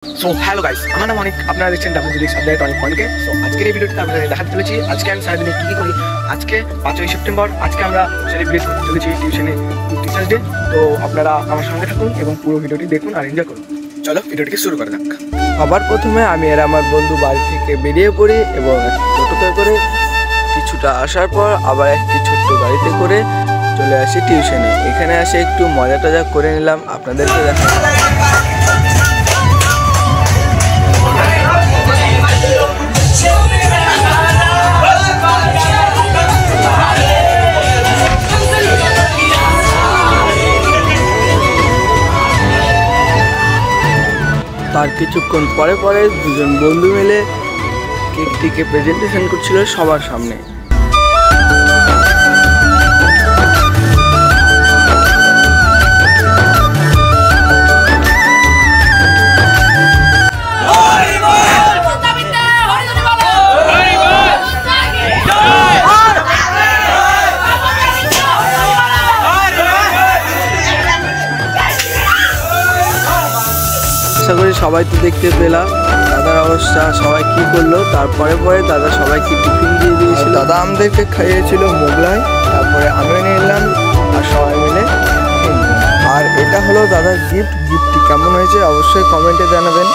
So hello guys, আমার নাম অনেক, আপনারা দেখছেন ডাব্লিউডিএক্স আপডেট অনেক ফোনকে। সো আজকের এই ভিডিওতে আপনাদের দেখাতে চলেছি আজকে আমি সারাদিনে কী কী করি। আজকে 5ই সেপ্টেম্বর, আজকে আমরা সেলিব্রেট করতে চলেছি টিউশনে টিচার্স ডে। তো আপনারা আমার সঙ্গে থাকুন এবং পুরো ভিডিওটি দেখুন আর এনজয় করুন। চলো ভিডিওটিকে শুরু করা যাক। সবার প্রথমে আমি আর আমার বন্ধু বাড়ি থেকে বেরিয়ে পড়ি এবং একটি টোটোতে করে কিছুটা আসার পর আবার একটি ছোট্ট গাড়িতে করে চলে আসি টিউশনে। এখানে এসে একটু মজা টজা করে নিলাম, আপনাদেরকে দেখা। তার কিছুক্ষণ পরে পরে দুজন বন্ধু মিলে কেকটিকে প্রেজেন্টেশন করছিল সবার সামনে। আশা করি সবাই তো দেখতে পেলাম দাদার অবস্থা, সবাই কি করলো। তারপরে পরে দাদা সবাইকে টিফিন দিয়ে দিয়েছিল। দাদা আমাদেরকে খাইয়েছিল মোগলাই, তারপরে আমি নিলাম আর সবাই মিলে। আর এটা হলো দাদার গিফট। গিফটটি কেমন হয়েছে অবশ্যই কমেন্টে জানাবেন।